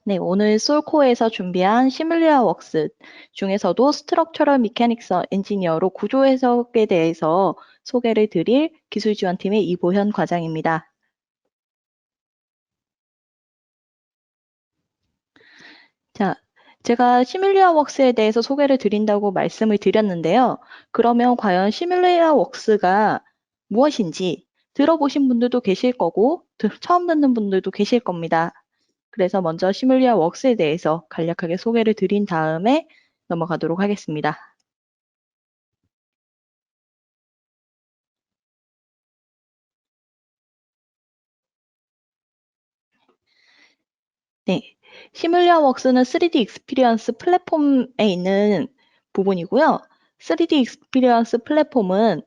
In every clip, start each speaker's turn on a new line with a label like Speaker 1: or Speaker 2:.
Speaker 1: 네, 오늘 솔코에서 준비한 시뮬리아 웍스 중에서도 스트럭처럴 미케닉스 엔지니어로 구조 해석에 대해서 소개를 드릴 기술 지원팀의 이보현 과장입니다. 자, 제가 시뮬리아 웍스에 대해서 소개를 드린다고 말씀을 드렸는데요. 그러면 과연 시뮬리아 웍스가 무엇인지 들어보신 분들도 계실 거고 처음 듣는 분들도 계실 겁니다. 그래서 먼저 시뮬리아 웍스에 대해서 간략하게 소개를 드린 다음에 넘어가도록 하겠습니다. 네. 시뮬리아 웍스는 3D 익스피리언스 플랫폼에 있는 부분이고요. 3D 익스피리언스 플랫폼은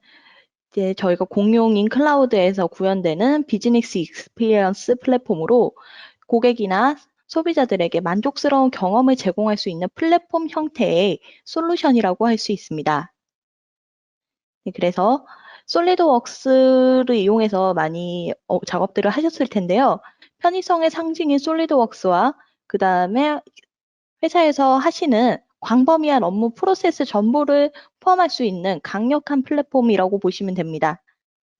Speaker 1: 이제 저희가 공용인 클라우드에서 구현되는 비즈니스 익스피리언스 플랫폼으로 고객이나 소비자들에게 만족스러운 경험을 제공할 수 있는 플랫폼 형태의 솔루션이라고 할 수 있습니다. 네, 그래서 솔리드웍스를 이용해서 많이 작업들을 하셨을 텐데요. 편의성의 상징인 솔리드웍스와 그 다음에 회사에서 하시는 광범위한 업무 프로세스 전부를 포함할 수 있는 강력한 플랫폼이라고 보시면 됩니다.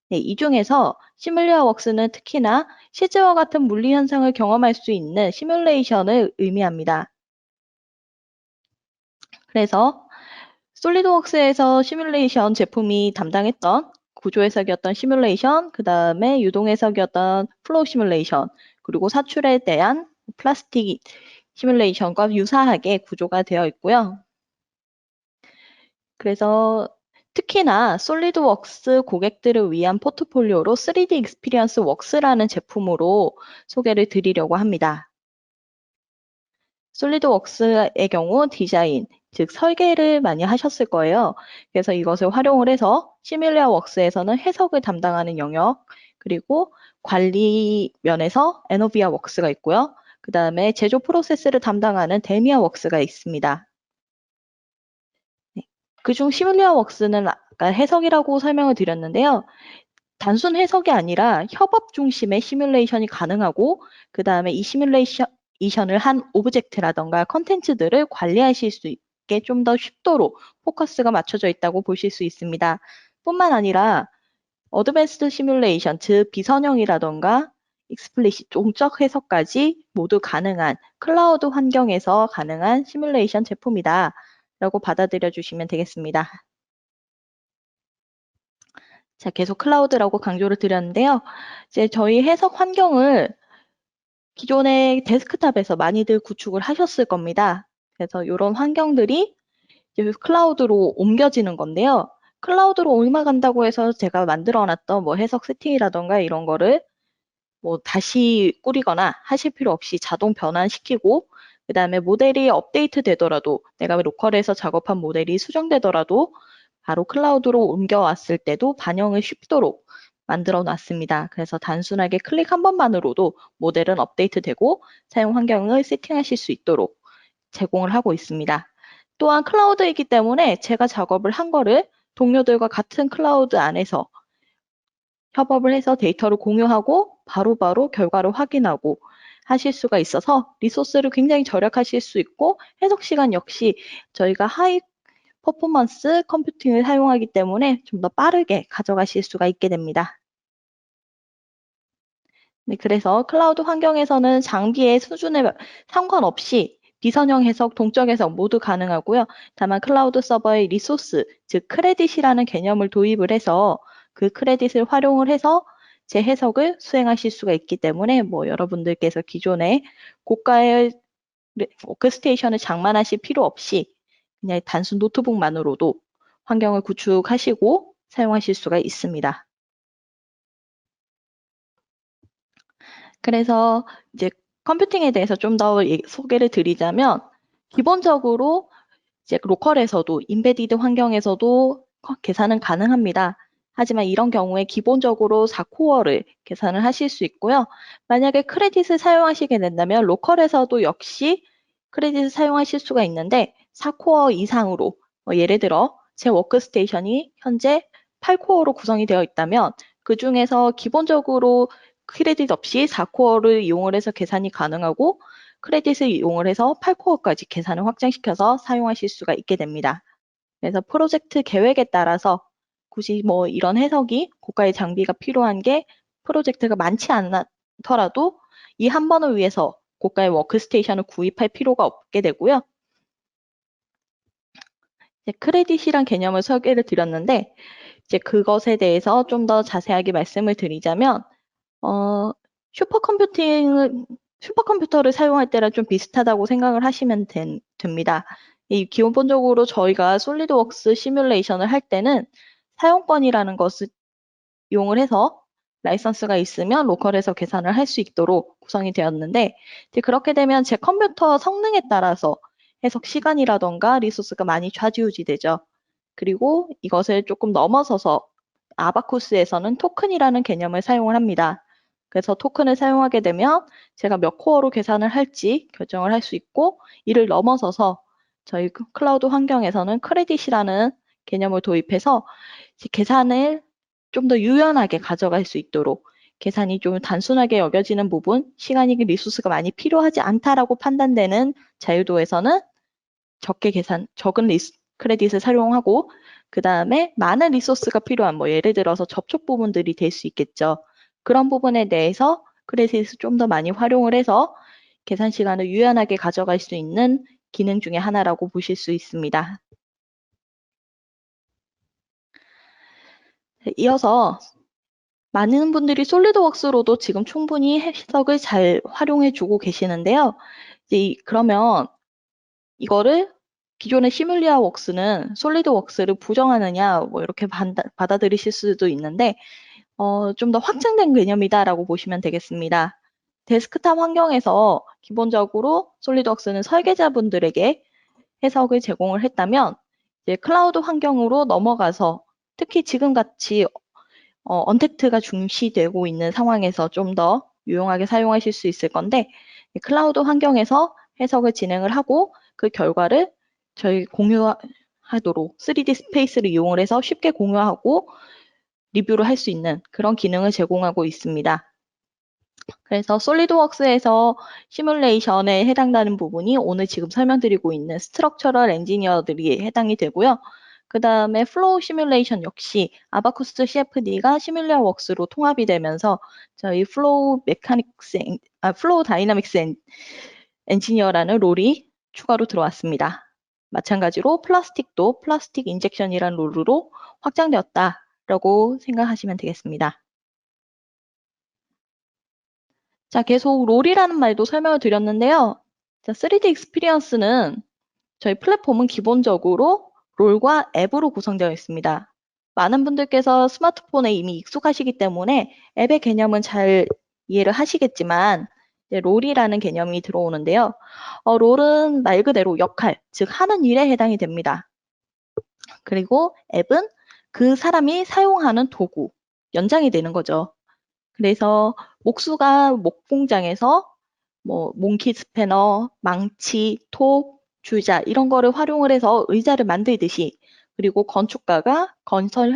Speaker 1: 네, 이 중에서 시뮬리아 웍스는 특히나 실제와 같은 물리 현상을 경험할 수 있는 시뮬레이션을 의미합니다. 그래서 솔리드웍스에서 시뮬레이션 제품이 담당했던 구조 해석이었던 시뮬레이션, 그 다음에 유동 해석이었던 플로우 시뮬레이션, 그리고 사출에 대한 플라스틱 시뮬레이션과 유사하게 구조가 되어 있고요. 그래서 특히나 솔리드웍스 고객들을 위한 포트폴리오로 3D 익스피리언스 웍스라는 제품으로 소개를 드리려고 합니다. 솔리드웍스의 경우 디자인, 즉 설계를 많이 하셨을 거예요. 그래서 이것을 활용을 해서 시뮬리아 웍스에서는 해석을 담당하는 영역, 그리고 관리 면에서 에노비아 웍스가 있고요. 그 다음에 제조 프로세스를 담당하는 데미아 웍스가 있습니다. 네. 그중 시뮬리아 웍스는 아까 해석이라고 설명을 드렸는데요. 단순 해석이 아니라 협업 중심의 시뮬레이션이 가능하고 그 다음에 이 시뮬레이션을 한 오브젝트라던가 컨텐츠들을 관리하실 수 있게 좀 더 쉽도록 포커스가 맞춰져 있다고 보실 수 있습니다. 뿐만 아니라 어드밴스드 시뮬레이션, 즉 비선형이라던가 익스플리시 동적 해석까지 모두 가능한 클라우드 환경에서 가능한 시뮬레이션 제품이다 라고 받아들여 주시면 되겠습니다. 자, 계속 클라우드라고 강조를 드렸는데요. 이제 저희 해석 환경을 기존의 데스크탑에서 많이들 구축을 하셨을 겁니다. 그래서 이런 환경들이 이제 클라우드로 옮겨지는 건데요. 클라우드로 옮겨간다고 해서 제가 만들어놨던 뭐 해석 세팅이라던가 이런 거를 뭐 다시 꾸리거나 하실 필요 없이 자동 변환시키고 그 다음에 모델이 업데이트 되더라도 내가 로컬에서 작업한 모델이 수정되더라도 바로 클라우드로 옮겨왔을 때도 반영을 쉽도록 만들어 놨습니다. 그래서 단순하게 클릭 한 번만으로도 모델은 업데이트되고 사용 환경을 세팅하실 수 있도록 제공을 하고 있습니다. 또한 클라우드이기 때문에 제가 작업을 한 거를 동료들과 같은 클라우드 안에서 협업을 해서 데이터를 공유하고 바로바로 결과를 확인하고 하실 수가 있어서 리소스를 굉장히 절약하실 수 있고 해석 시간 역시 저희가 하이 퍼포먼스 컴퓨팅을 사용하기 때문에 좀 더 빠르게 가져가실 수가 있게 됩니다. 네, 그래서 클라우드 환경에서는 장비의 수준에 상관없이 비선형 해석, 동적 해석 모두 가능하고요. 다만 클라우드 서버의 리소스, 즉 크레딧이라는 개념을 도입을 해서 그 크레딧을 활용을 해서 제 해석을 수행하실 수가 있기 때문에 뭐 여러분들께서 기존에 고가의 워크스테이션을 장만하실 필요 없이 그냥 단순 노트북만으로도 환경을 구축하시고 사용하실 수가 있습니다. 그래서 이제 컴퓨팅에 대해서 좀 더 소개를 드리자면 기본적으로 이제 로컬에서도 인베디드 환경에서도 계산은 가능합니다. 하지만 이런 경우에 기본적으로 4코어를 계산을 하실 수 있고요. 만약에 크레딧을 사용하시게 된다면 로컬에서도 역시 크레딧을 사용하실 수가 있는데 4코어 이상으로 예를 들어 제 워크스테이션이 현재 8코어로 구성이 되어 있다면 그 중에서 기본적으로 크레딧 없이 4코어를 이용을 해서 계산이 가능하고 크레딧을 이용을 해서 8코어까지 계산을 확장시켜서 사용하실 수가 있게 됩니다. 그래서 프로젝트 계획에 따라서 굳이 뭐 이런 해석이 고가의 장비가 필요한 게 프로젝트가 많지 않더라도 이 한 번을 위해서 고가의 워크스테이션을 구입할 필요가 없게 되고요. 크레딧이란 개념을 소개를 드렸는데 이제 그것에 대해서 좀 더 자세하게 말씀을 드리자면 슈퍼컴퓨터를 사용할 때랑 좀 비슷하다고 생각을 하시면 됩니다. 기본적으로 저희가 솔리드웍스 시뮬레이션을 할 때는 사용권이라는 것을 이용을 해서 라이선스가 있으면 로컬에서 계산을 할 수 있도록 구성이 되었는데 이제 그렇게 되면 제 컴퓨터 성능에 따라서 해석 시간이라던가 리소스가 많이 좌지우지되죠. 그리고 이것을 조금 넘어서서 아바쿠스에서는 토큰이라는 개념을 사용을 합니다. 그래서 토큰을 사용하게 되면 제가 몇 코어로 계산을 할지 결정을 할 수 있고 이를 넘어서서 저희 클라우드 환경에서는 크레딧이라는 개념을 도입해서 계산을 좀 더 유연하게 가져갈 수 있도록 계산이 좀 단순하게 여겨지는 부분, 시간이 리소스가 많이 필요하지 않다라고 판단되는 자유도에서는 적은 크레딧을 사용하고 그 다음에 많은 리소스가 필요한 뭐 예를 들어서 접촉 부분들이 될 수 있겠죠. 그런 부분에 대해서 크레딧을 좀 더 많이 활용을 해서 계산 시간을 유연하게 가져갈 수 있는 기능 중에 하나라고 보실 수 있습니다. 이어서 많은 분들이 솔리드웍스로도 지금 충분히 해석을 잘 활용해 주고 계시는데요. 그러면 이거를 기존의 시뮬리아 웍스는 솔리드웍스를 부정하느냐 뭐 이렇게 받아들이실 수도 있는데 좀 더 확장된 개념이다라고 보시면 되겠습니다. 데스크탑 환경에서 기본적으로 솔리드웍스는 설계자분들에게 해석을 제공을 했다면 이제 클라우드 환경으로 넘어가서 특히 지금같이 언택트가 중시되고 있는 상황에서 좀 더 유용하게 사용하실 수 있을 건데 클라우드 환경에서 해석을 진행을 하고 그 결과를 저희 공유하도록 3D 스페이스를 이용을 해서 쉽게 공유하고 리뷰를 할 수 있는 그런 기능을 제공하고 있습니다. 그래서 솔리드웍스에서 시뮬레이션에 해당되는 부분이 오늘 지금 설명드리고 있는 스트럭처럴 엔지니어들이 해당이 되고요. 그 다음에 플로우 시뮬레이션 역시 아바쿠스 CFD가 시뮬리아 웍스로 통합이 되면서 저희 플로우 다이나믹스 엔지니어라는 롤이 추가로 들어왔습니다. 마찬가지로 플라스틱도 플라스틱 인젝션이라는 롤로 확장되었다라고 생각하시면 되겠습니다. 자, 계속 롤이라는 말도 설명을 드렸는데요. 자, 3D 익스피리언스는 저희 플랫폼은 기본적으로 롤과 앱으로 구성되어 있습니다. 많은 분들께서 스마트폰에 이미 익숙하시기 때문에 앱의 개념은 잘 이해를 하시겠지만 롤이라는 개념이 들어오는데요. 롤은 말 그대로 역할, 즉 하는 일에 해당이 됩니다. 그리고 앱은 그 사람이 사용하는 도구, 연장이 되는 거죠. 그래서 목수가 목공장에서 뭐 몽키 스패너, 망치, 톱, 줄자 이런 거를 활용을 해서 의자를 만들듯이 그리고 건축가가 건설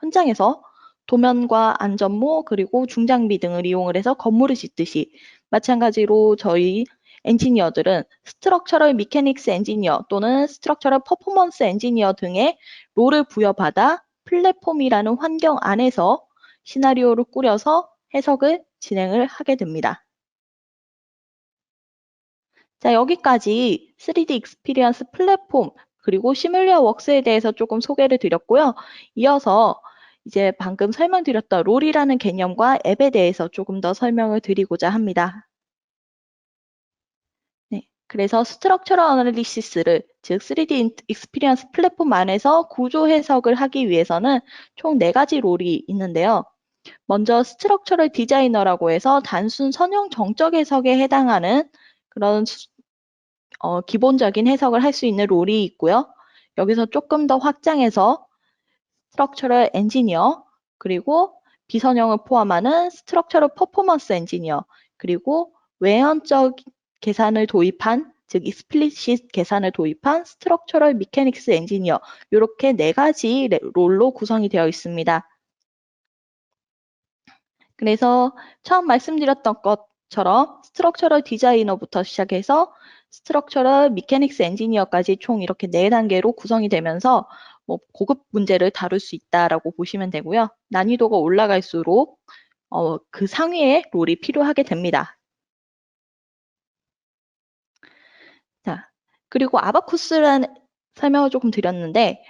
Speaker 1: 현장에서 도면과 안전모 그리고 중장비 등을 이용을 해서 건물을 짓듯이 마찬가지로 저희 엔지니어들은 스트럭처럴 미케닉스 엔지니어 또는 스트럭처럴 퍼포먼스 엔지니어 등의 롤을 부여받아 플랫폼이라는 환경 안에서 시나리오를 꾸려서 해석을 진행을 하게 됩니다. 자, 여기까지 3D 익스피리언스 플랫폼 그리고 시뮬리아 웍스에 대해서 조금 소개를 드렸고요. 이어서 이제 방금 설명드렸던 롤이라는 개념과 앱에 대해서 조금 더 설명을 드리고자 합니다. 네, 그래서 스트럭처럴 어널리시스를 즉 3D 익스피리언스 플랫폼 안에서 구조 해석을 하기 위해서는 총 4가지 롤이 있는데요. 먼저 스트럭처럴 디자이너라고 해서 단순 선형 정적 해석에 해당하는 그런 기본적인 해석을 할 수 있는 롤이 있고요. 여기서 조금 더 확장해서 스트럭처럴 엔지니어 그리고 비선형을 포함하는 스트럭처럴 퍼포먼스 엔지니어 그리고 외연적 계산을 도입한 즉 익스플리시트 계산을 도입한 스트럭처럴 미케닉스 엔지니어 이렇게 4가지 롤로 구성이 되어 있습니다. 그래서 처음 말씀드렸던 것 처럼 스트럭처럴 디자이너부터 시작해서 스트럭처럴 미케닉스 엔지니어까지 총 이렇게 4단계로 구성이 되면서 뭐 고급 문제를 다룰 수 있다라고 보시면 되고요. 난이도가 올라갈수록 그 상위의 롤이 필요하게 됩니다. 자, 그리고 아바쿠스라는 설명을 조금 드렸는데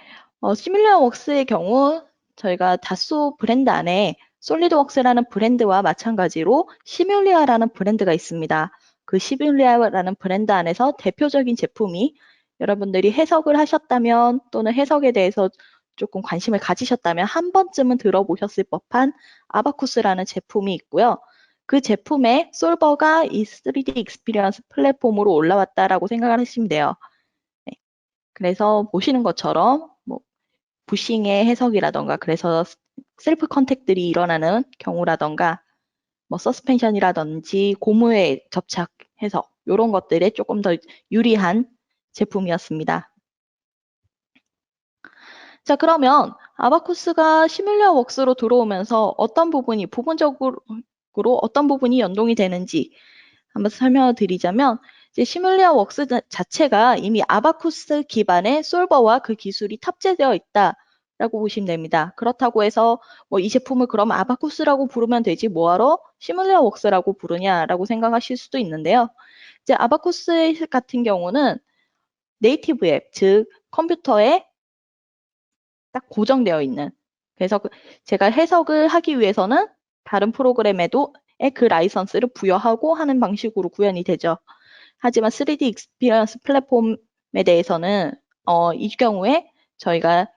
Speaker 1: 시뮬리아웍스의 경우 저희가 다소 브랜드 안에 솔리드웍스라는 브랜드와 마찬가지로 시뮬리아라는 브랜드가 있습니다. 그 시뮬리아라는 브랜드 안에서 대표적인 제품이 여러분들이 해석을 하셨다면 또는 해석에 대해서 조금 관심을 가지셨다면 한 번쯤은 들어보셨을 법한 아바쿠스라는 제품이 있고요. 그 제품의 솔버가 이 3D 익스피리언스 플랫폼으로 올라왔다라고 생각을 하시면 돼요. 네. 그래서 보시는 것처럼 뭐 부싱의 해석이라던가 그래서 셀프 컨택들이 일어나는 경우라던가 뭐 서스펜션이라든지 고무의 접착 해석 이런 것들에 조금 더 유리한 제품이었습니다. 자, 그러면 아바쿠스가 시뮬리아 웍스로 들어오면서 어떤 부분이 부분적으로 어떤 부분이 연동이 되는지 한번 설명을 드리자면 이제 시뮬리아 웍스 자체가 이미 아바쿠스 기반의 솔버와 그 기술이 탑재되어 있다라고 보시면 됩니다. 그렇다고 해서 뭐 이 제품을 그럼 아바쿠스라고 부르면 되지 뭐하러 시뮬리아 웍스라고 부르냐라고 생각하실 수도 있는데요. 이제 아바쿠스 같은 경우는 네이티브 앱, 즉 컴퓨터에 딱 고정되어 있는 그래서 제가 해석을 하기 위해서는 다른 프로그램에도 그 라이선스를 부여하고 하는 방식으로 구현이 되죠. 하지만 3D 익스피리언스 플랫폼에 대해서는 이 경우에 저희가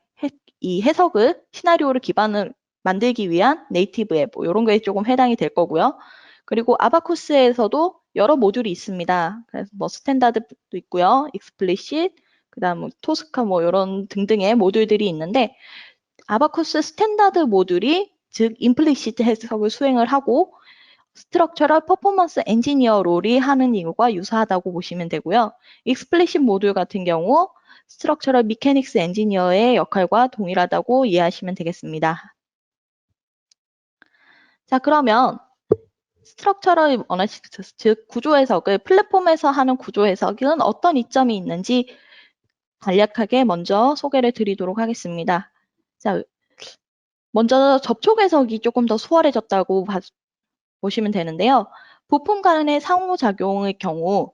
Speaker 1: 이 해석을 시나리오를 기반을 만들기 위한 네이티브 앱 이런 거에 조금 해당이 될 거고요. 그리고 아바쿠스에서도 여러 모듈이 있습니다. 그래서 뭐 스탠다드도 있고요. 익스플리시트, 그다음 토스카 뭐 이런 등등의 모듈들이 있는데 아바쿠스 스탠다드 모듈이 즉 임플리시트 해석을 수행을 하고 스트럭처럴 퍼포먼스 엔지니어 롤이 하는 이유가 유사하다고 보시면 되고요. 익스플리시트 모듈 같은 경우 스트럭처럴 미케닉스 엔지니어의 역할과 동일하다고 이해하시면 되겠습니다. 자, 그러면 스트럭처럴 어나리시스, 즉 구조 해석을 플랫폼에서 하는 구조 해석은 어떤 이점이 있는지 간략하게 먼저 소개를 드리도록 하겠습니다. 자, 먼저 접촉 해석이 조금 더 수월해졌다고 보시면 되는데요. 부품 간의 상호작용의 경우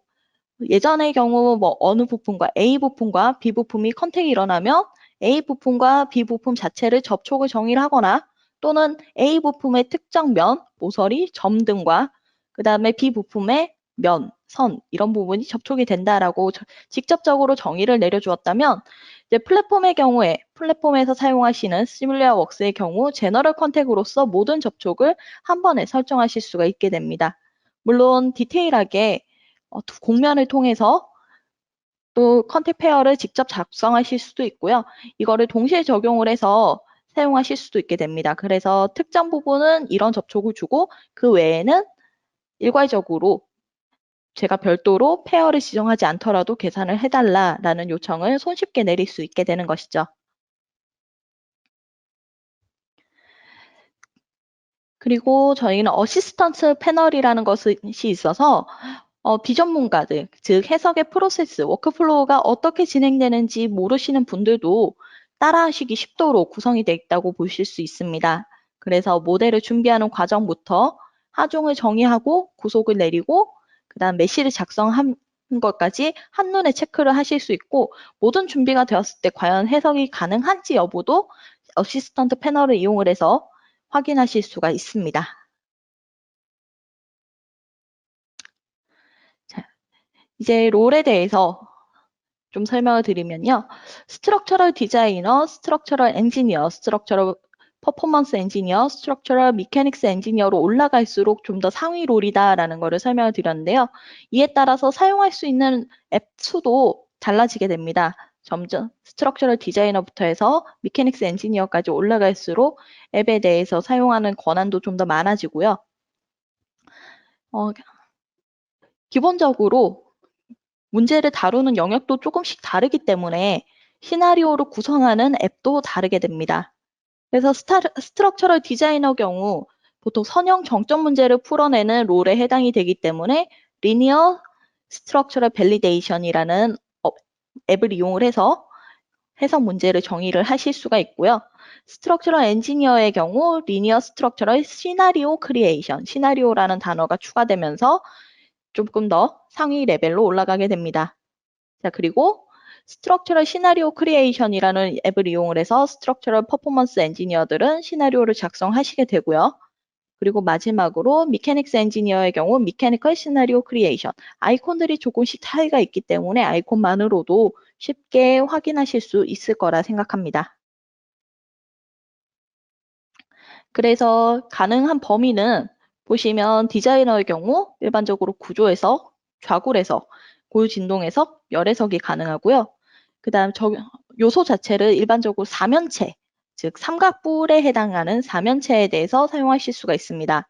Speaker 1: 예전의 경우 뭐 어느 부품과 A 부품과 B 부품이 컨택이 일어나면 A 부품과 B 부품 자체를 접촉을 정의를 하거나 또는 A 부품의 특정 면, 모서리, 점 등과 그 다음에 B 부품의 면, 선 이런 부분이 접촉이 된다라고 직접적으로 정의를 내려주었다면 이제 플랫폼의 경우에 플랫폼에서 사용하시는 시뮬리아 웍스의 경우 제너럴 컨택으로서 모든 접촉을 한 번에 설정하실 수가 있게 됩니다. 물론 디테일하게 공면을 통해서 또 컨택 페어를 직접 작성하실 수도 있고요. 이거를 동시에 적용을 해서 사용하실 수도 있게 됩니다. 그래서 특정 부분은 이런 접촉을 주고 그 외에는 일괄적으로 제가 별도로 페어를 지정하지 않더라도 계산을 해달라라는 요청을 손쉽게 내릴 수 있게 되는 것이죠. 그리고 저희는 어시스턴트 패널이라는 것이 있어서 비전문가들, 즉 해석의 프로세스, 워크플로우가 어떻게 진행되는지 모르시는 분들도 따라하시기 쉽도록 구성이 되어 있다고 보실 수 있습니다. 그래서 모델을 준비하는 과정부터 하중을 정의하고 구속을 내리고 그 다음 메시를 작성한 것까지 한눈에 체크를 하실 수 있고 모든 준비가 되었을 때 과연 해석이 가능한지 여부도 어시스턴트 패널을 이용을 해서 확인하실 수가 있습니다. 자, 이제 롤에 대해서 좀 설명을 드리면요. 스트럭처럴 디자이너, 스트럭처럴 엔지니어, 스트럭처럴 퍼포먼스 엔지니어, 스트럭처럴 미케닉스 엔지니어로 올라갈수록 좀 더 상위 롤이다라는 것을 설명을 드렸는데요. 이에 따라서 사용할 수 있는 앱 수도 달라지게 됩니다. 점점 스트럭처럴 디자이너부터 해서 미케닉스 엔지니어까지 올라갈수록 앱에 대해서 사용하는 권한도 좀 더 많아지고요. 기본적으로 문제를 다루는 영역도 조금씩 다르기 때문에 시나리오를 구성하는 앱도 다르게 됩니다. 그래서 스트럭처럴 디자이너 경우 보통 선형 정점 문제를 풀어내는 롤에 해당이 되기 때문에 Linear Structural Validation이라는 앱을 이용을 해서 해석 문제를 정의를 하실 수가 있고요. 스트럭처럴 엔지니어의 경우 리니어 스트럭처럴 시나리오 크리에이션, 시나리오라는 단어가 추가되면서 조금 더 상위 레벨로 올라가게 됩니다. 자, 그리고 스트럭처럴 시나리오 크리에이션이라는 앱을 이용을 해서 스트럭처럴 퍼포먼스 엔지니어들은 시나리오를 작성하시게 되고요. 그리고 마지막으로 미케닉스 엔지니어의 경우 미케니컬 시나리오 크리에이션. 아이콘들이 조금씩 차이가 있기 때문에 아이콘만으로도 쉽게 확인하실 수 있을 거라 생각합니다. 그래서 가능한 범위는 보시면 디자이너의 경우 일반적으로 구조에서 좌굴에서 고유진동에서 열애석이 가능하고요. 그 다음 요소 자체를 일반적으로 사면체, 즉 삼각뿔에 해당하는 사면체에 대해서 사용하실 수가 있습니다.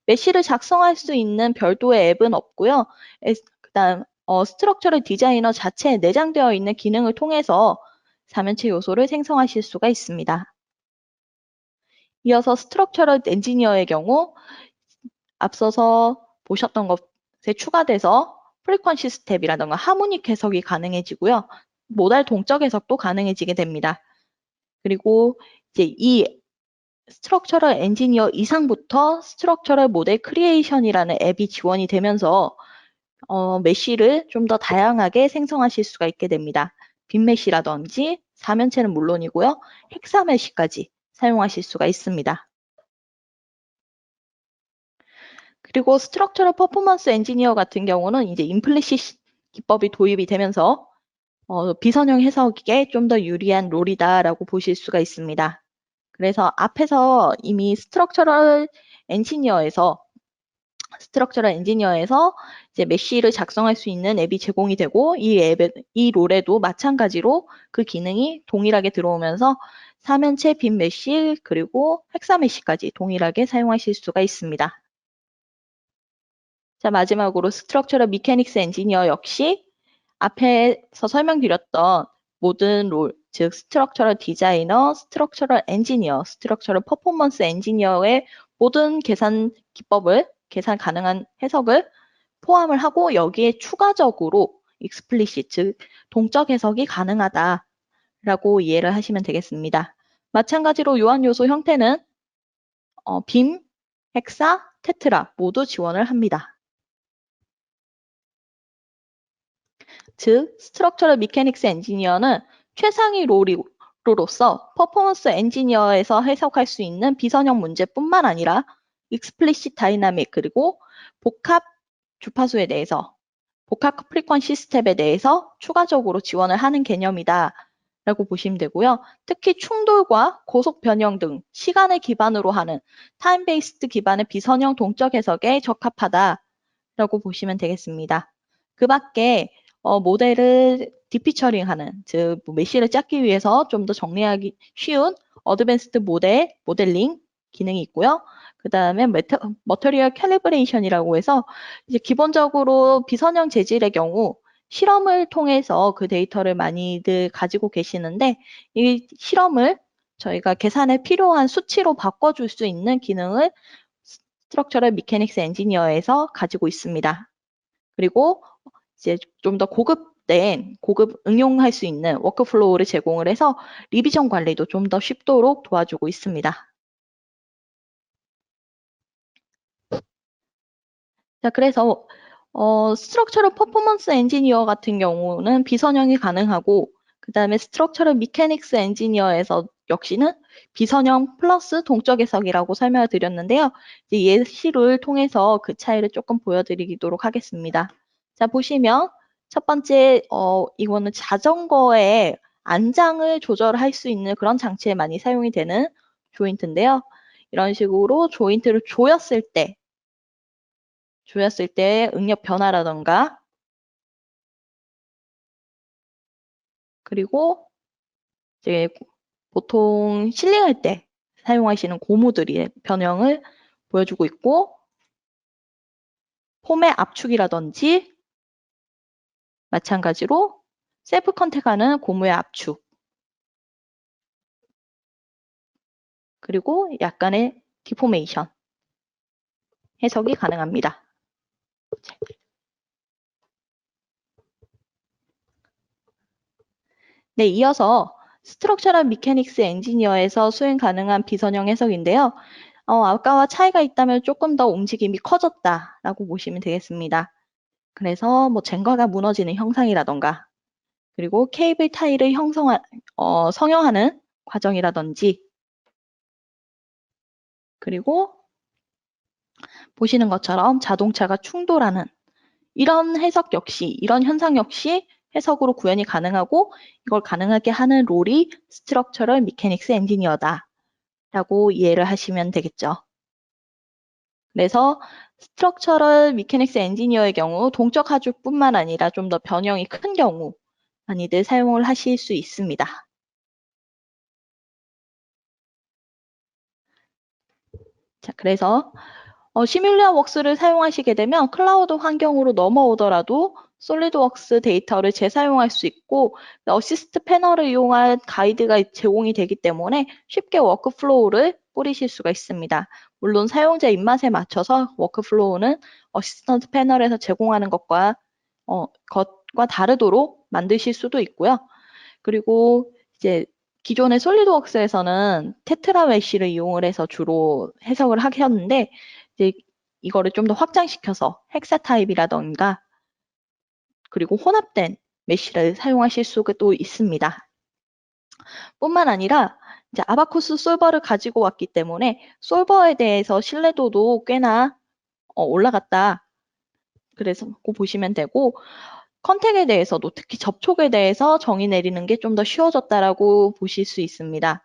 Speaker 1: 메시를 작성할 수 있는 별도의 앱은 없고요. 그다음 스트럭처럴 디자이너 자체에 내장되어 있는 기능을 통해서 사면체 요소를 생성하실 수가 있습니다. 이어서 스트럭처럴 엔지니어의 경우 앞서서 보셨던 것에 추가돼서 프리퀀시 스텝이라든가 하모닉 해석이 가능해지고요. 모달 동적 해석도 가능해지게 됩니다. 그리고 이제 이 스트럭처럴 엔지니어 이상부터 스트럭처럴 모델 크리에이션이라는 앱이 지원이 되면서 메쉬를 좀 더 다양하게 생성하실 수가 있게 됩니다. 빈메쉬라든지 사면체는 물론이고요. 헥사메쉬까지 사용하실 수가 있습니다. 그리고 스트럭처럴 퍼포먼스 엔지니어 같은 경우는 이제 임플리시트 기법이 도입이 되면서 비선형 해석에 좀 더 유리한 롤이다라고 보실 수가 있습니다. 그래서 앞에서 이미 스트럭처럴 엔지니어에서 이제 메쉬를 작성할 수 있는 앱이 제공이 되고 이 롤에도 마찬가지로 그 기능이 동일하게 들어오면서 사면체 빈 메쉬 그리고 헥사 메쉬까지 동일하게 사용하실 수가 있습니다. 자, 마지막으로 스트럭처럴 미케닉스 엔지니어 역시 앞에서 설명드렸던 모든 롤, 즉 스트럭처럴 디자이너, 스트럭처럴 엔지니어, 스트럭처럴 퍼포먼스 엔지니어의 모든 계산 기법을, 계산 가능한 해석을 포함을 하고 여기에 추가적으로 익스플리시트, 즉 동적 해석이 가능하다라고 이해를 하시면 되겠습니다. 마찬가지로 요한 요소 형태는 빔, 헥사, 테트라 모두 지원을 합니다. 즉, 스트럭처럴 미케닉스 엔지니어는 최상위 롤로서 퍼포먼스 엔지니어에서 해석할 수 있는 비선형 문제뿐만 아니라 익스플리시트 다이나믹 그리고 복합 주파수에 대해서 복합 프리퀀시 스텝에 대해서 추가적으로 지원을 하는 개념이다 라고 보시면 되고요. 특히 충돌과 고속 변형 등 시간을 기반으로 하는 타임 베이스드 기반의 비선형 동적 해석에 적합하다라고 보시면 되겠습니다. 그 밖에 모델을 디피처링하는, 즉 메쉬를 짰기 위해서 좀 더 정리하기 쉬운 어드밴스드 모델링 기능이 있고요. 그 다음에 머터리얼 캘리브레이션이라고 해서 이제 기본적으로 비선형 재질의 경우 실험을 통해서 그 데이터를 많이들 가지고 계시는데 이 실험을 저희가 계산에 필요한 수치로 바꿔줄 수 있는 기능을 스트럭처럴 미케닉스 엔지니어에서 가지고 있습니다. 그리고 이제 좀 더 고급 응용할 수 있는 워크플로우를 제공을 해서 리비전 관리도 좀 더 쉽도록 도와주고 있습니다. 자, 그래서 스트럭처럴 퍼포먼스 엔지니어 같은 경우는 비선형이 가능하고 그 다음에 스트럭처럴 미케닉스 엔지니어에서 역시는 비선형 플러스 동적 해석이라고 설명을 드렸는데요. 이제 예시를 통해서 그 차이를 조금 보여드리도록 하겠습니다. 자, 보시면 첫 번째 이거는 자전거의 안장을 조절할 수 있는 그런 장치에 많이 사용이 되는 조인트인데요. 이런 식으로 조인트를 조였을 때 응력 변화라던가 그리고 이제 보통 실링할 때 사용하시는 고무들의 변형을 보여주고 있고 폼의 압축이라든지 마찬가지로 셀프 컨택하는 고무의 압축 그리고 약간의 디포메이션 해석이 가능합니다. 네, 이어서 스트럭처럴 미케닉스 엔지니어에서 수행 가능한 비선형 해석인데요. 아까와 차이가 있다면 조금 더 움직임이 커졌다라고 보시면 되겠습니다. 그래서 뭐 젠가가 무너지는 형상이라던가, 그리고 케이블 타일을 성형하는 과정이라든지, 그리고 보시는 것처럼 자동차가 충돌하는 이런 현상 역시 해석으로 구현이 가능하고, 이걸 가능하게 하는 롤이 스트럭처럴 미케닉스 엔지니어다 라고 이해를 하시면 되겠죠. 그래서 스트럭처럴 미케닉스 엔지니어의 경우 동적 하중뿐만 아니라 좀 더 변형이 큰 경우 많이들 사용을 하실 수 있습니다. 자, 그래서 시뮬리아웍스를 사용하시게 되면 클라우드 환경으로 넘어오더라도 솔리드웍스 데이터를 재사용할 수 있고, 어시스트 패널을 이용한 가이드가 제공이 되기 때문에 쉽게 워크플로우를 뿌리실 수가 있습니다. 물론 사용자 입맛에 맞춰서 워크플로우는 어시스턴트 패널에서 제공하는 것과 다르도록 만드실 수도 있고요. 그리고 이제 기존의 솔리드웍스에서는 테트라 메쉬를 이용을 해서 주로 해석을 하셨는데, 이제 이거를 좀 더 확장시켜서 헥사 타입이라던가, 그리고 혼합된 메쉬를 사용하실 수도 있습니다. 뿐만 아니라 이제 아바쿠스 솔버를 가지고 왔기 때문에 솔버에 대해서 신뢰도도 꽤나 올라갔다. 그래서 보시면 되고, 컨택에 대해서도 특히 접촉에 대해서 정의 내리는 게 좀 더 쉬워졌다라고 보실 수 있습니다.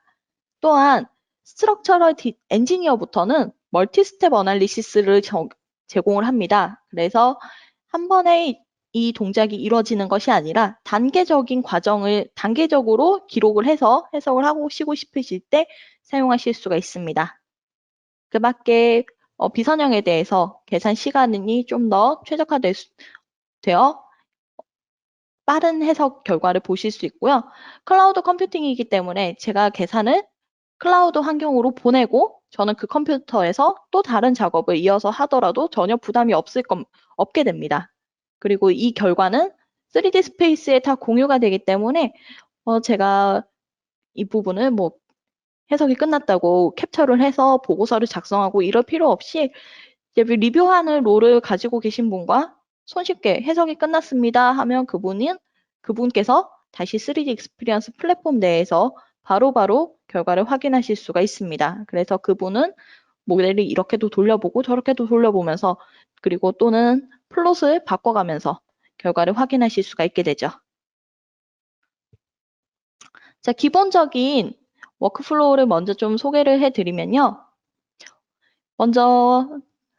Speaker 1: 또한 스트럭처럴 엔지니어부터는 멀티 스텝 어널리시스를 제공을 합니다. 그래서 한 번에 이 동작이 이루어지는 것이 아니라 단계적인 과정을 단계적으로 기록을 해서 해석을 하시고 싶으실 때 사용하실 수가 있습니다. 그 밖에 비선형에 대해서 계산 시간이 좀 더 최적화되어 빠른 해석 결과를 보실 수 있고요. 클라우드 컴퓨팅이기 때문에 제가 계산을 클라우드 환경으로 보내고 저는 그 컴퓨터에서 또 다른 작업을 이어서 하더라도 전혀 부담이 없게 됩니다. 그리고 이 결과는 3D 스페이스에 다 공유가 되기 때문에 제가 이 부분을 뭐 해석이 끝났다고 캡처를 해서 보고서를 작성하고 이럴 필요 없이 이제 리뷰하는 롤을 가지고 계신 분과 손쉽게 해석이 끝났습니다 하면 그분께서 다시 3D 익스피리언스 플랫폼 내에서 바로바로 결과를 확인하실 수가 있습니다. 그래서 그분은 모델을 이렇게도 돌려보고 저렇게도 돌려보면서, 그리고 또는 플롯을 바꿔가면서 결과를 확인하실 수가 있게 되죠. 자, 기본적인 워크플로우를 먼저 좀 소개를 해드리면요. 먼저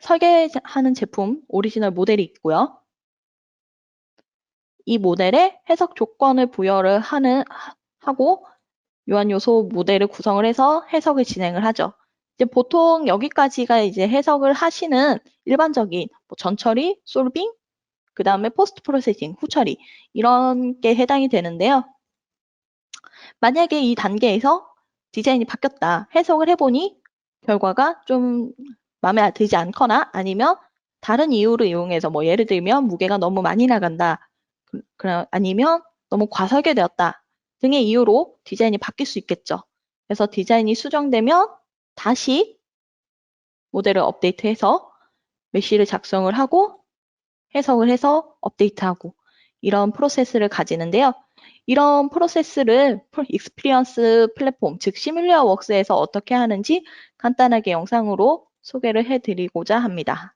Speaker 1: 설계하는 제품 오리지널 모델이 있고요. 이 모델에 해석 조건을 부여를 하고 유한 요소 모델을 구성을 해서 해석을 진행을 하죠. 이제 보통 여기까지가 이제 해석을 하시는 일반적인 전처리, 솔빙, 그 다음에 포스트 프로세싱, 후처리 이런 게 해당이 되는데요. 만약에 이 단계에서 디자인이 바뀌었다, 해석을 해보니 결과가 좀 마음에 들지 않거나 아니면 다른 이유를 이용해서 뭐 예를 들면 무게가 너무 많이 나간다, 아니면 너무 과설계되었다 등의 이유로 디자인이 바뀔 수 있겠죠. 그래서 디자인이 수정되면 다시 모델을 업데이트해서 메쉬를 작성을 하고 해석을 해서 업데이트하고 이런 프로세스를 가지는데요. 이런 프로세스를 익스피리언스 플랫폼, 즉 시뮬리아웍스에서 어떻게 하는지 간단하게 영상으로 소개를 해드리고자 합니다.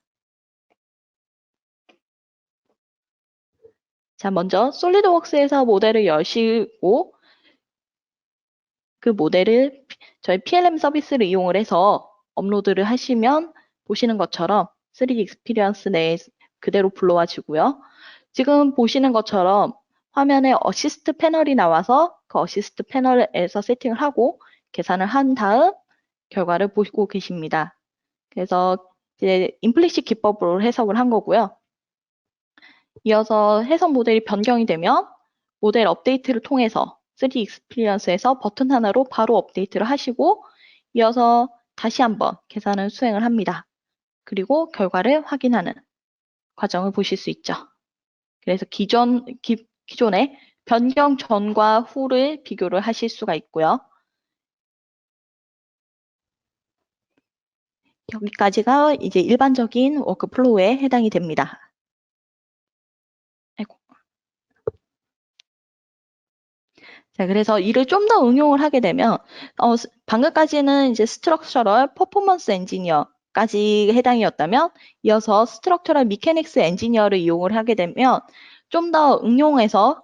Speaker 1: 자, 먼저 솔리드웍스에서 모델을 여시고 그 모델을 저희 PLM 서비스를 이용을 해서 업로드를 하시면 보시는 것처럼 3D 익스피리언스 내에 그대로 불러와 주고요. 지금 보시는 것처럼 화면에 어시스트 패널이 나와서 그 어시스트 패널에서 세팅을 하고 계산을 한 다음 결과를 보시고 계십니다. 그래서 이제 임플리식 기법으로 해석을 한 거고요. 이어서 해석 모델이 변경이 되면 모델 업데이트를 통해서 3D 익스피리언스에서 버튼 하나로 바로 업데이트를 하시고 이어서 다시 한번 계산을 수행을 합니다. 그리고 결과를 확인하는 과정을 보실 수 있죠. 그래서 기존의 변경 전과 후를 비교를 하실 수가 있고요. 여기까지가 이제 일반적인 워크플로우에 해당이 됩니다. 아이고. 자, 그래서 이를 좀 더 응용을 하게 되면 방금까지는 이제 스트럭처럴 퍼포먼스 엔지니어까지 해당이었다면 이어서 스트럭처럴 미케닉스 엔지니어를 이용을 하게 되면 좀 더 응용해서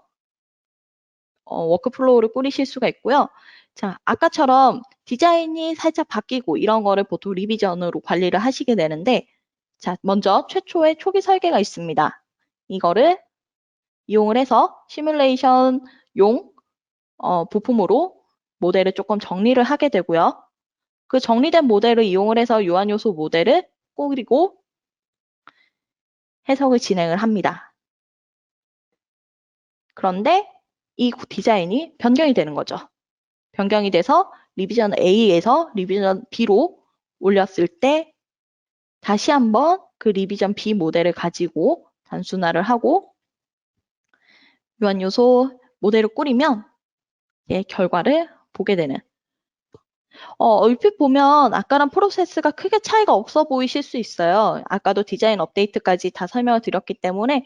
Speaker 1: 워크플로우를 꾸리실 수가 있고요. 자, 아까처럼 디자인이 살짝 바뀌고 이런 거를 보통 리비전으로 관리를 하시게 되는데, 자, 먼저 최초의 초기 설계가 있습니다. 이거를 이용을 해서 시뮬레이션용 부품으로 모델을 조금 정리를 하게 되고요. 그 정리된 모델을 이용을 해서 유한요소 모델을 꾸리고 해석을 진행을 합니다. 그런데 이 디자인이 변경이 되는 거죠. 변경이 돼서 리비전 A에서 리비전 B로 올렸을 때 다시 한번 그 리비전 B 모델을 가지고 단순화를 하고 유한요소 모델을 꾸리면 결과를 보게 되는 얼핏 보면 아까랑 프로세스가 크게 차이가 없어 보이실 수 있어요. 아까도 디자인 업데이트까지 다 설명을 드렸기 때문에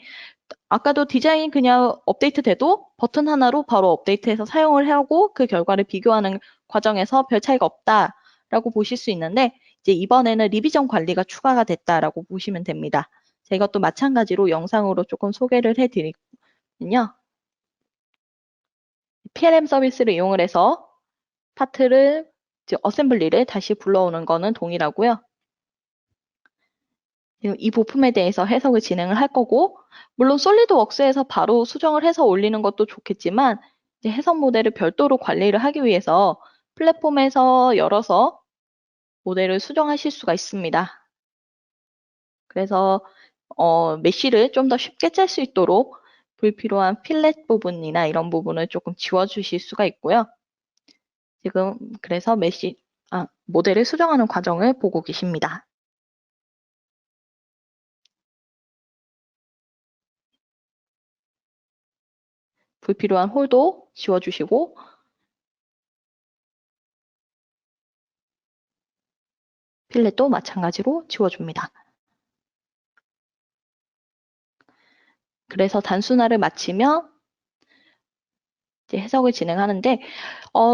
Speaker 1: 아까도 디자인 그냥 업데이트 돼도 버튼 하나로 바로 업데이트해서 사용을 하고 그 결과를 비교하는 과정에서 별 차이가 없다라고 보실 수 있는데 이제 이번에는 리비전 관리가 추가가 됐다라고 보시면 됩니다. 자, 이것도 마찬가지로 영상으로 조금 소개를 해드리면요. PLM 서비스를 이용을 해서 파트를 어셈블리를 다시 불러오는 거는 동일하고요. 이 부품에 대해서 해석을 진행을 할 거고 물론 솔리드웍스에서 바로 수정을 해서 올리는 것도 좋겠지만 이제 해석 모델을 별도로 관리를 하기 위해서 플랫폼에서 열어서 모델을 수정하실 수가 있습니다. 그래서 메쉬를 좀 더 쉽게 짤 수 있도록 불필요한 필렛 부분이나 이런 부분을 조금 지워주실 수가 있고요. 지금 그래서 모델을 수정하는 과정을 보고 계십니다. 불필요한 홀도 지워주시고 필렛도 마찬가지로 지워줍니다. 그래서 단순화를 마치면 이제 해석을 진행하는데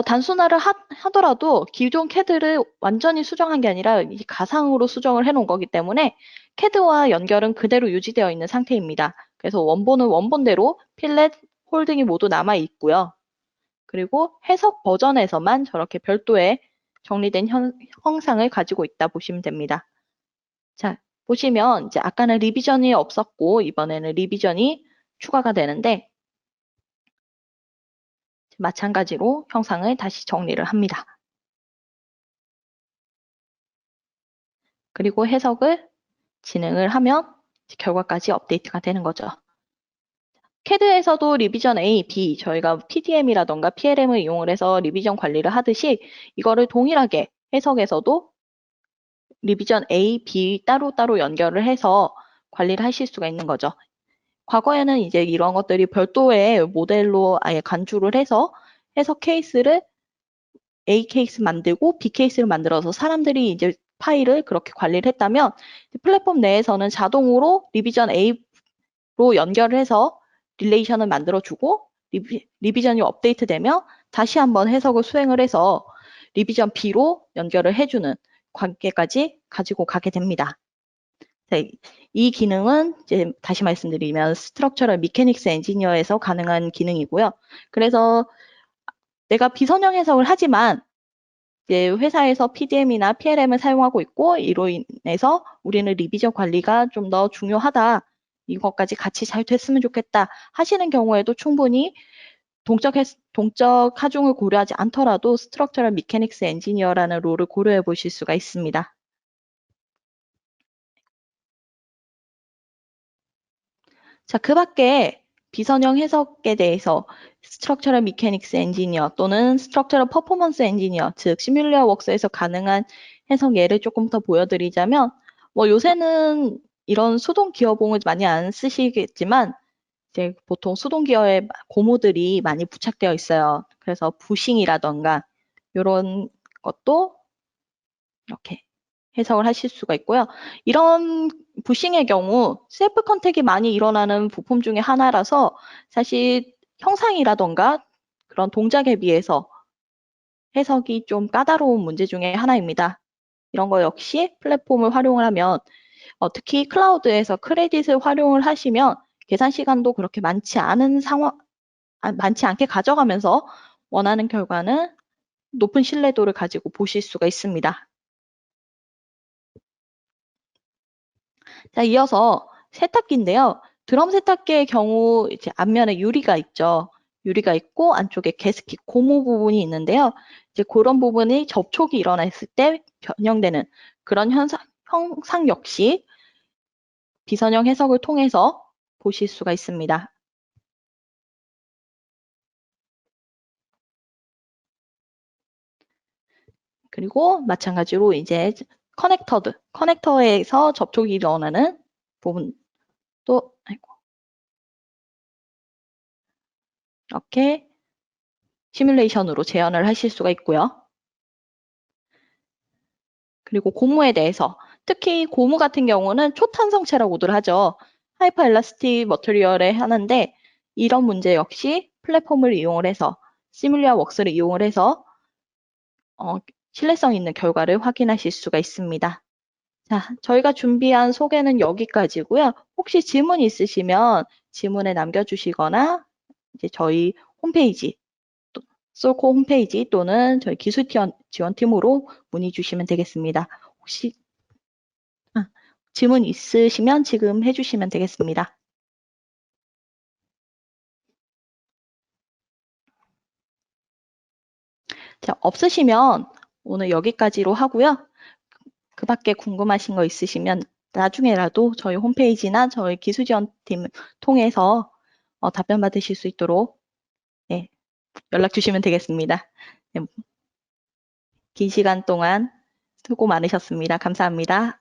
Speaker 1: 단순화를 하더라도 기존 CAD를 완전히 수정한 게 아니라 가상으로 수정을 해놓은 거기 때문에 CAD와 연결은 그대로 유지되어 있는 상태입니다. 그래서 원본은 원본대로 필렛, 홀딩이 모두 남아 있고요. 그리고 해석 버전에서만 저렇게 별도의 정리된 형상을 가지고 있다 보시면 됩니다. 자, 보시면 이제 아까는 리비전이 없었고 이번에는 리비전이 추가가 되는데 마찬가지로 형상을 다시 정리를 합니다. 그리고 해석을 진행을 하면 결과까지 업데이트가 되는 거죠. CAD에서도 리비전 A, B, 저희가 PDM이라던가 PLM을 이용을 해서 리비전 관리를 하듯이 이거를 동일하게 해석에서도 리비전 A, B 따로따로 연결을 해서 관리를 하실 수가 있는 거죠. 과거에는 이제 이런 것들이 별도의 모델로 아예 간주를 해서 해석 케이스를 A 케이스 만들고 B 케이스를 만들어서 사람들이 이제 파일을 그렇게 관리를 했다면 플랫폼 내에서는 자동으로 리비전 A로 연결을 해서 릴레이션을 만들어주고 리비전이 업데이트되면 다시 한번 해석을 수행을 해서 리비전 B로 연결을 해주는 관계까지 가지고 가게 됩니다. 이 기능은 이제 다시 말씀드리면 스트럭처럴 미케닉스 엔지니어에서 가능한 기능이고요. 그래서 내가 비선형 해석을 하지만 이제 회사에서 PDM이나 PLM을 사용하고 있고 이로 인해서 우리는 리비전 관리가 좀 더 중요하다. 이것까지 같이 잘 됐으면 좋겠다 하시는 경우에도 충분히 동적 하중을 고려하지 않더라도 스트럭처럴 미케닉스 엔지니어라는 롤을 고려해 보실 수가 있습니다. 자, 그 밖에 비선형 해석에 대해서 스트럭처럴 미케닉스 엔지니어 또는 스트럭처럴 퍼포먼스 엔지니어, 즉 시뮬리아 웍스에서 가능한 해석 예를 조금 더 보여드리자면 뭐 요새는 이런 수동 기어봉을 많이 안 쓰시겠지만 이제 보통 수동 기어에 고무들이 많이 부착되어 있어요. 그래서 부싱이라던가 이런 것도 이렇게 해석을 하실 수가 있고요. 이런 부싱의 경우 셀프 컨택이 많이 일어나는 부품 중에 하나라서 사실 형상이라던가 그런 동작에 비해서 해석이 좀 까다로운 문제 중에 하나입니다. 이런 거 역시 플랫폼을 활용을 하면 특히 클라우드에서 크레딧을 활용을 하시면 계산 시간도 그렇게 많지 않은 상황, 많지 않게 가져가면서 원하는 결과는 높은 신뢰도를 가지고 보실 수가 있습니다. 자, 이어서 세탁기인데요. 드럼 세탁기의 경우 이제 앞면에 유리가 있죠. 유리가 있고 안쪽에 게스킷 고무 부분이 있는데요. 이제 그런 부분이 접촉이 일어났을 때 변형되는 그런 형상 역시 비선형 해석을 통해서 보실 수가 있습니다. 그리고 마찬가지로 이제 커넥터에서 접촉이 일어나는 부분도 이렇게 시뮬레이션으로 재현을 하실 수가 있고요. 그리고 고무에 대해서 특히 고무 같은 경우는 초탄성체라고들 하죠. 하이퍼 엘라스틱 머터리얼에 하는데 이런 문제 역시 플랫폼을 이용을 해서 시뮬리아 웍스를 이용을 해서 신뢰성 있는 결과를 확인하실 수가 있습니다. 자, 저희가 준비한 소개는 여기까지고요. 혹시 질문 있으시면 질문에 남겨주시거나 이제 저희 홈페이지, 솔코 홈페이지 또는 저희 기술 지원팀으로 문의 주시면 되겠습니다. 혹시 질문 있으시면 지금 해주시면 되겠습니다. 자, 없으시면 오늘 여기까지로 하고요. 그 밖에 궁금하신 거 있으시면 나중에라도 저희 홈페이지나 저희 기술지원팀 통해서 답변 받으실 수 있도록 네, 연락 주시면 되겠습니다. 네, 긴 시간 동안 수고 많으셨습니다. 감사합니다.